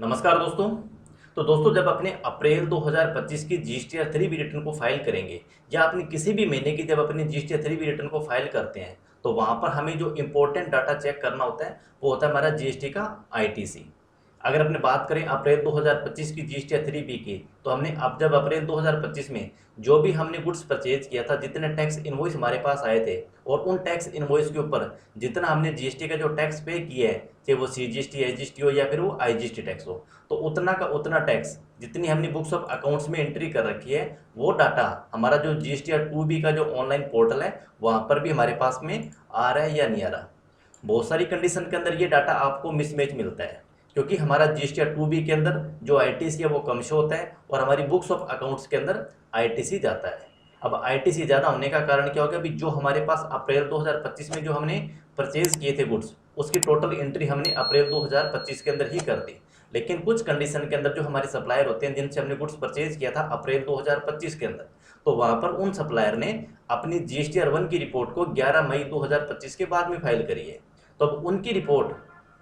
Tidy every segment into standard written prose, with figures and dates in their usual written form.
नमस्कार दोस्तों। तो दोस्तों, जब अपने अप्रैल 2025 की जीएसटी 3 बी रिटर्न को फाइल करेंगे या अपनी किसी भी महीने की जब अपनी जीएसटी 3 बी रिटर्न को फाइल करते हैं तो वहां पर हमें जो इंपॉर्टेंट डाटा चेक करना होता है वो होता है हमारा जीएसटी का आईटीसी। अगर अपने बात करें अप्रैल 2025 की जीएसटी 3 बी की, तो हमने अब जब अप्रैल 2025 में जो भी हमने गुड्स परचेज किया था, जितने टैक्स इनवॉइस हमारे पास आए थे और उन टैक्स इनवॉइस के ऊपर जितना हमने जीएसटी का जो टैक्स पे किया है, चाहे वो सीजीएसटी एसजीएसटी हो या फिर वो आईजीएसटी टैक्स हो, तो उतना का उतना टैक्स जितनी हमने बुक्स ऑफ अकाउंट्स में एंट्री कर रखी है वो डाटा हमारा जो जीएसटी 2 बी का जो ऑनलाइन पोर्टल है वहां पर भी हमारे पास में आ रहा है या नहीं आ रहा। बहुत सारी कंडीशन के अंदर ये डाटा आपको मिसमैच मिलता है, क्योंकि हमारा जीएसटी 2 बी के अंदर जो आईटीसी है वो कम शो होता है और हमारी बुक्स ऑफ अकाउंट्स के अंदर आईटीसी जाता है। अब आईटीसी ज़्यादा होने का कारण क्या हो गया? अभी जो हमारे पास अप्रैल 2025 में जो हमने परचेज किए थे गुड्स, उसकी टोटल एंट्री हमने अप्रैल 2025 के अंदर ही कर दी। लेकिन कुछ कंडीशन के अंदर जो हमारे सप्लायर होते हैं जिनसे हमने गुड्स परचेज किया था अप्रैल 2025 के अंदर, तो वहां पर उन सप्लायर ने अपनी जीएसटी 1 की रिपोर्ट को 11 मई 2025 के बाद में फाइल करी है। तो अब उनकी रिपोर्ट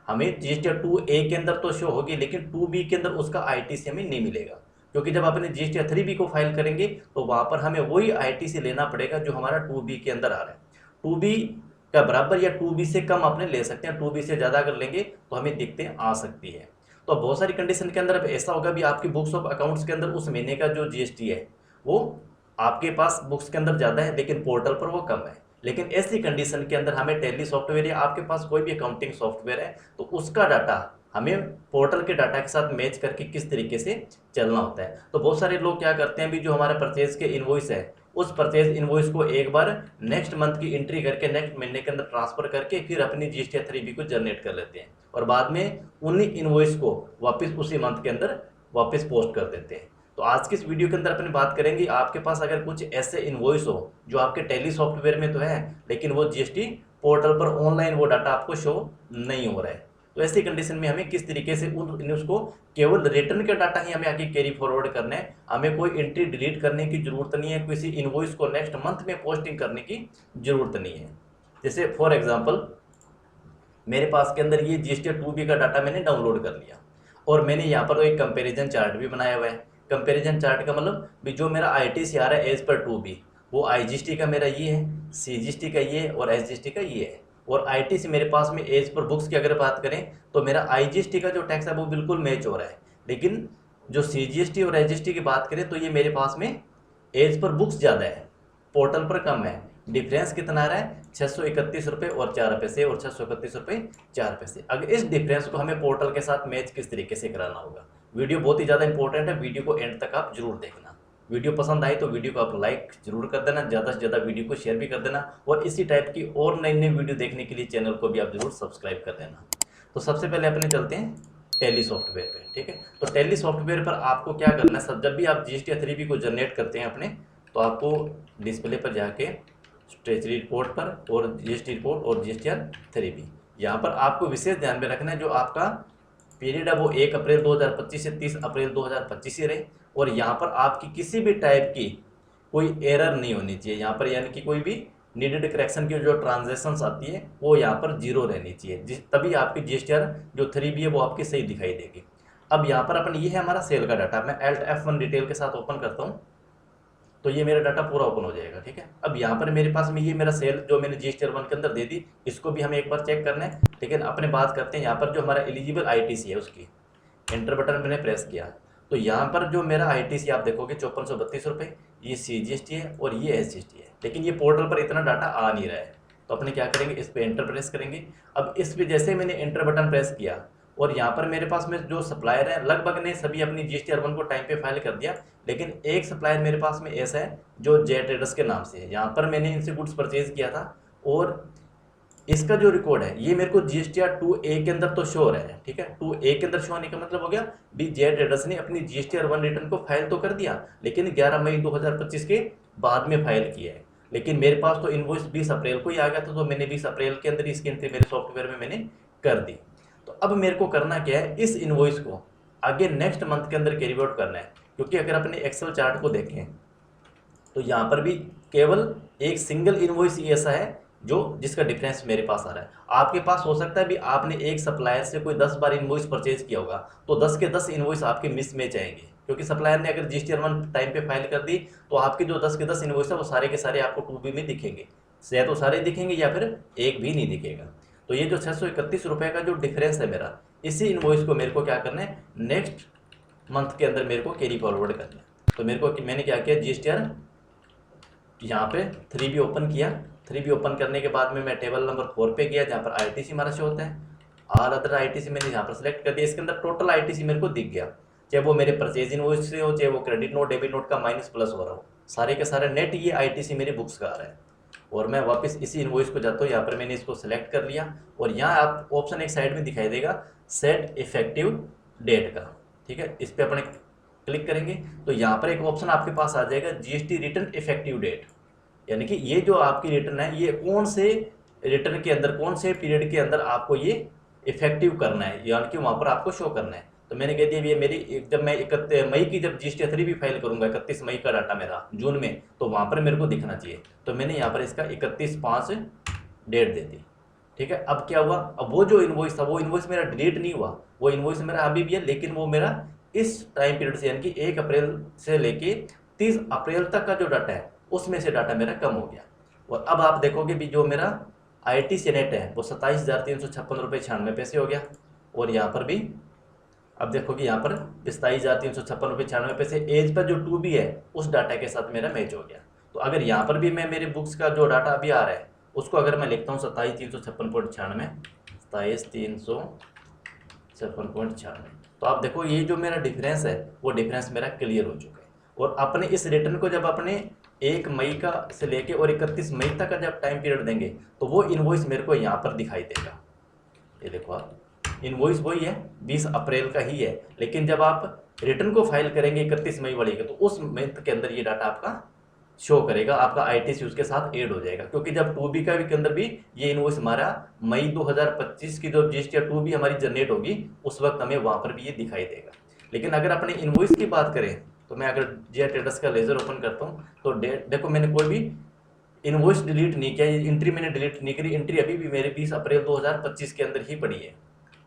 हमें जीएसटी 2 ए के अंदर तो शो होगी, लेकिन 2 बी के अंदर उसका आईटीसी हमें नहीं मिलेगा, क्योंकि जब अपने जीएसटी 3 बी को फाइल करेंगे तो वहां पर हमें वही आईटीसी लेना पड़ेगा जो हमारा 2 बी के अंदर आ रहा है। 2 बी का बराबर या 2 बी से कम अपने ले सकते हैं, 2 बी से ज़्यादा अगर लेंगे तो हमें दिक्कतें आ सकती है। तो बहुत सारी कंडीशन के अंदर अब ऐसा होगा भी आपकी बुक्स ऑफ अकाउंट्स के अंदर उस महीने का जो जीएसटी है वो आपके पास बुक्स के अंदर ज़्यादा है लेकिन पोर्टल पर वो कम है। लेकिन ऐसी कंडीशन के अंदर हमें टैली सॉफ्टवेयर या आपके पास कोई भी अकाउंटिंग सॉफ्टवेयर है तो उसका डाटा हमें पोर्टल के डाटा के साथ मैच करके किस तरीके से चलना होता है। तो बहुत सारे लोग क्या करते हैं भी जो हमारा परचेज के इनवॉइस है उस परचेज इनवॉइस को एक बार नेक्स्ट मंथ की एंट्री करके नेक्स्ट महीने के अंदर ट्रांसफर करके फिर अपनी जीएसटी 3 बी को जनरेट कर लेते हैं और बाद में उन्हीं इनवॉइस को वापस उसी मंथ के अंदर वापस पोस्ट कर देते हैं। तो आज की इस वीडियो के अंदर अपनी बात करेंगे, आपके पास अगर कुछ ऐसे इनवॉइस हो जो आपके टैली सॉफ्टवेयर में तो है लेकिन वो जीएसटी पोर्टल पर ऑनलाइन वो डाटा आपको शो नहीं हो रहा है, तो ऐसी कंडीशन में हमें किस तरीके से उन न्यूज़ को केवल रिटर्न का डाटा ही हमें आगे कैरी फॉरवर्ड करना है, हमें कोई एंट्री डिलीट करने की जरूरत नहीं है, किसी इनवॉइस को नेक्स्ट मंथ में पोस्टिंग करने की जरूरत नहीं है। जैसे फॉर एग्जांपल मेरे पास के अंदर ये जीएसटी 2 बी का डाटा मैंने डाउनलोड कर लिया और मैंने यहाँ पर एक कंपैरिजन चार्ट भी बनाया हुआ है। कंपैरिजन चार्ट का मतलब भी जो मेरा आईटीसी आ रहा है एज पर 2 बी, वो आईजीएसटी का मेरा ये है, सीजीएसटी का ये है और एसजीएसटी का ये है। और आईटीसी मेरे पास में एज पर बुक्स की अगर बात करें तो मेरा आईजीएसटी का जो टैक्स है वो बिल्कुल मैच हो रहा है, लेकिन जो सीजीएसटी और एसजीएसटी की बात करें तो ये मेरे पास में एज पर बुक्स ज़्यादा है, पोर्टल पर कम है। डिफरेंस कितना आ रहा है? 631 रुपये और 4 पैसे और 631 रुपये 4 पैसे। अगर इस डिफरेंस को हमें पोर्टल के साथ मैच किस तरीके से कराना होगा, वीडियो बहुत ही ज़्यादा इंपॉर्टेंट है, वीडियो को एंड तक आप जरूर देखना। वीडियो पसंद आई तो वीडियो को आप लाइक जरूर कर देना, ज़्यादा से ज़्यादा वीडियो को शेयर भी कर देना और इसी टाइप की और नई नई वीडियो देखने के लिए चैनल को भी आप जरूर सब्सक्राइब कर देना। तो सबसे पहले अपने चलते हैं टैली सॉफ्टवेयर पे, ठीक है। तो टैली सॉफ्टवेयर पर आपको क्या करना है, सब जब भी आप जीएसटी 3 बी को जनरेट करते हैं अपने, तो आपको डिस्प्ले पर जाके ट्रेजरी रिपोर्ट पर और जीएसटी रिपोर्ट और जीएसटी 3 बी, यहाँ पर आपको विशेष ध्यान में रखना है जो आपका पीरियड है वो 1 अप्रैल 2025 से 30 अप्रैल 2025 ही रहे और यहाँ पर आपकी किसी भी टाइप की कोई एरर नहीं होनी चाहिए यहाँ पर, यानी कि कोई भी नीडेड करेक्शन की जो ट्रांजैक्शंस आती है वो यहाँ पर जीरो रहनी चाहिए, तभी आपकी जीएसटी जो 3 बी है वो आपकी सही दिखाई देगी। अब यहाँ पर अपन ये है हमारा सेल का डाटा, मैं Alt F1 डिटेल के साथ ओपन करता हूँ तो ये मेरा डाटा पूरा ओपन हो जाएगा, ठीक है। अब यहाँ पर मेरे पास में ये मेरा सेल जो मैंने जीएसटी 1 के अंदर दे दी, इसको भी हमें एक बार चेक करना है। लेकिन अपने बात करते हैं यहाँ पर जो हमारा एलिजिबल आईटीसी है उसकी, एंटर बटन मैंने प्रेस किया तो यहाँ पर जो मेरा आईटीसी आप देखोगे 5432 रुपये, ये सीजीएसटी है और ये एसजीएसटी है, लेकिन ये पोर्टल पर इतना डाटा आ नहीं रहा है। तो अपने क्या करेंगे, इस पर एंटर प्रेस करेंगे। अब इस पर जैसे मैंने एंटर बटन प्रेस किया और यहाँ पर मेरे पास में जो सप्लायर है लगभग ने सभी अपनी जीएसटी 1 को टाइम पे फाइल कर दिया, लेकिन एक सप्लायर मेरे पास में ऐसा है जो जे ट्रेडर्स के नाम से है। यहाँ पर मैंने इनसे गुड्स परचेज किया था और इसका जो रिकॉर्ड है ये मेरे को जीएसटी 2 ए के अंदर तो शो हो रहा है, ठीक है। 2 ए के अंदर शो होने का मतलब हो गया भी जे ट्रेडर्स ने अपनी जीएसटी 1 रिटर्न को फाइल तो कर दिया लेकिन 11 मई 2025 के बाद में फाइल किया है। लेकिन मेरे पास तो इनवॉइस 20 अप्रैल को ही आ गया था, तो मैंने 20 अप्रैल के अंदर इसकी एंट्री मेरे सॉफ्टवेयर में मैंने कर दी। तो अब मेरे को करना क्या है, इस इनवॉइस को आगे नेक्स्ट मंथ के अंदर कैरी आउट करना है, क्योंकि अगर अपने एक्सेल चार्ट को देखें तो यहाँ पर भी केवल एक सिंगल इनवॉइस ही ऐसा है जो जिसका डिफरेंस मेरे पास आ रहा है। आपके पास हो सकता है भी आपने एक सप्लायर से कोई 10 बार इनवॉइस परचेज किया होगा, तो 10 के 10 इनवॉइस आपके मिस मैच आएंगे, क्योंकि सप्लायर ने अगर GSTR 1 टाइम पे फाइल कर दी तो आपके जो 10 के 10 इनवॉइस है वो सारे के सारे आपको 2B में दिखेंगे, या तो सारे दिखेंगे या फिर एक भी नहीं दिखेगा। तो ये जो 631 रुपये का जो डिफरेंस है मेरा, इसी इनवॉइस को मेरे को क्या करना है, नेक्स्ट मंथ के अंदर मेरे को कैरी फॉरवर्ड करना है। तो मेरे को मैंने क्या किया, GSTR यहाँ पे 3B ओपन किया। 3B ओपन करने के बाद में मैं टेबल नंबर 4 पे गया, जहाँ पर ITC हमारा शो होता है। ऑल अदर ITC मैंने यहाँ पर सेलेक्ट कर दिया। इसके अंदर टोटल ITC मेरे को दिख गया, चाहे वो मेरे परचेज इनवॉइस से हो, चाहे वो क्रेडिट नोट डेबिट नोट का माइनस प्लस हो रहा हो, सारे के सारे नेट ये ITC मेरे बुक्स का आ रहा है। और मैं वापस इसी इनवॉइस को जाता हूँ, यहाँ पर मैंने इसको सेलेक्ट कर लिया और यहाँ आप ऑप्शन एक साइड में दिखाई देगा सेट इफेक्टिव डेट का, ठीक है। इस पर अपने क्लिक करेंगे तो यहाँ पर एक ऑप्शन आपके पास आ जाएगा GST रिटर्न इफेक्टिव डेट, यानी कि ये जो आपकी रिटर्न है ये कौन से रिटर्न के अंदर, कौन से पीरियड के अंदर आपको ये इफेक्टिव करना है, यानी कि वहाँ पर आपको शो करना है। तो मैंने कह दिया ये मेरी जब मैं 31 मई की जब GST 3 फाइल करूंगा, 31 मई का डाटा मेरा जून में, तो वहाँ पर मेरे को दिखना चाहिए। तो मैंने यहाँ पर इसका 31/5 डेट दे दी, ठीक है। अब क्या हुआ, अब वो जो इनवॉइस था वो इनवॉइस मेरा डिलीट नहीं हुआ, वो इनवॉइस मेरा अभी भी है, लेकिन वो मेरा इस टाइम पीरियड से यानी कि 1 अप्रैल से लेके 30 अप्रैल तक का जो डाटा है उसमें से डाटा मेरा कम हो गया। और अब आप देखोगे भी जो मेरा ITC नेट है वो 27,356 रुपये 96 पैसे हो गया। और यहाँ पर भी अब देखोगे यहाँ पर 27,356 रुपये 96 पैसे एज पर जो 2B है उस डाटा के साथ मेरा मैच हो गया। तो अगर यहाँ पर भी मैं मेरे बुक्स का जो डाटा अभी आ रहा है उसको अगर मैं लिखता हूँ 27,356.96, 27,356.96, तो आप देखो ये जो मेरा डिफरेंस है वो डिफरेंस मेरा क्लियर हो चुका है। और अपने इस रिटर्न को जब अपने 1 मई का से लेके और 31 मई तक का जब टाइम पीरियड देंगे तो वो इनवॉइस मेरे को यहाँ पर दिखाई देगा। ये देखो आप, इनवॉइस वही है 20 अप्रैल का ही है, लेकिन जब आप रिटर्न को फाइल करेंगे 31 मई वाले का तो उस मंथ के अंदर ये डाटा आपका शो करेगा, आपका ITC उसके साथ ऐड हो जाएगा। क्योंकि जब 2B का भी के अंदर भी ये इनवॉइस हमारा मई 2025 की जो GST 2B हमारी जनरेट होगी उस वक्त हमें वहाँ पर भी ये दिखाई देगा। लेकिन अगर अपने इनवॉइस की बात करें तो मैं अगर GI ट्रेडर्स का लेजर ओपन करता हूँ तो देखो मैंने कोई भी इनवॉइस डिलीट नहीं किया, ये एंट्री मैंने डिलीट नहीं करी, एंट्री अभी भी मेरे 20 अप्रैल 2025 के अंदर ही पड़ी है।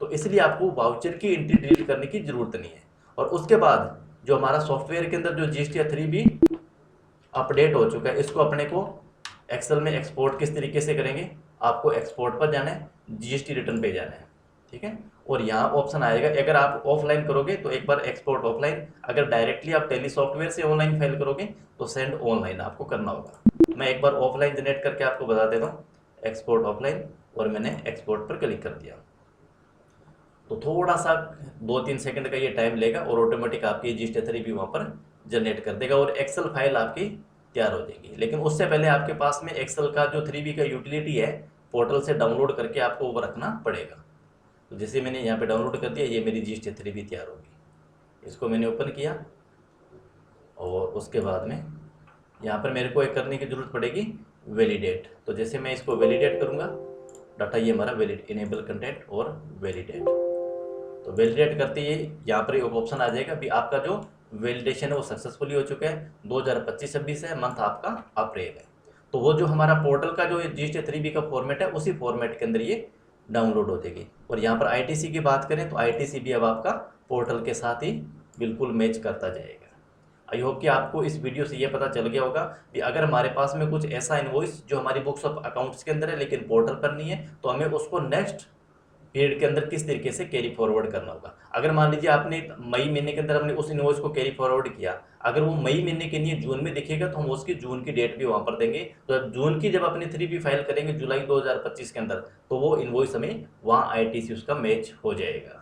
तो इसलिए आपको वाउचर की एंट्री डिलीट करने की जरूरत नहीं है। और उसके बाद जो हमारा सॉफ्टवेयर के अंदर जो GST 3B अपडेट हो चुका है, इसको अपने को एक्सेल में एक्सपोर्ट किस तरीके से करेंगे, आपको एक्सपोर्ट पर जाना है, GST रिटर्न पे जाना है, ठीक है। और यहाँ ऑप्शन आएगा, अगर आप ऑफलाइन करोगे तो एक बार एक्सपोर्ट ऑफलाइन, अगर डायरेक्टली आप टेली सॉफ्टवेयर से ऑनलाइन फाइल करोगे तो सेंड ऑनलाइन आपको करना होगा। मैं एक बार ऑफलाइन जनरेट करके आपको बता देता हूँ, एक्सपोर्ट ऑफलाइन, और मैंने एक्सपोर्ट पर क्लिक कर दिया। तो थोड़ा सा 2-3 सेकंड का ये टाइम लेगा और ऑटोमेटिक आपकी GST 3B वहाँ पर जनरेट कर देगा और एक्सेल फाइल आपकी तैयार हो जाएगी। लेकिन उससे पहले आपके पास में एक्सेल का जो 3B का यूटिलिटी है पोर्टल से डाउनलोड करके आपको वो रखना पड़ेगा। तो जैसे मैंने यहाँ पे डाउनलोड कर दिया, ये मेरी GST 3B तैयार होगी। इसको मैंने ओपन किया और उसके बाद में यहाँ पर मेरे को एक करने की ज़रूरत पड़ेगी वैलिडेट। तो जैसे मैं इसको वैलिडेट करूँगा, डाटा ये हमारा वैलिड इनेबल कंटेंट और वैलिडेट, तो वैलिडेट करते ही यहाँ पर एक ऑप्शन आ जाएगा भी आपका जो वैलिडेशन है वो सक्सेसफुली हो चुका है। 2025-26 है, मंथ आपका अप्रैल है। तो वो जो हमारा पोर्टल का जो GST 3B का फॉर्मेट है उसी फॉर्मेट के अंदर ये डाउनलोड हो जाएगी। और यहाँ पर ITC की बात करें तो ITC भी अब आपका पोर्टल के साथ ही बिल्कुल मैच करता जाएगा। आई होप कि आपको इस वीडियो से ये पता चल गया होगा कि अगर हमारे पास में कुछ ऐसा इनवॉइस जो हमारी बुक्स ऑफ अकाउंट्स के अंदर है लेकिन पोर्टल पर नहीं है तो हमें उसको नेक्स्ट पीरियड के अंदर किस तरीके से कैरी फॉरवर्ड करना होगा। अगर मान लीजिए आपने मई महीने के अंदर हमने उस इनवॉइस को कैरी फॉरवर्ड किया, अगर वो मई महीने के लिए जून में दिखेगा तो हम उसकी जून की डेट भी वहाँ पर देंगे। तो जून की जब अपनी 3B फाइल करेंगे जुलाई 2025 के अंदर तो वो इनवॉइस हमें वहाँ ITC उसका मैच हो जाएगा।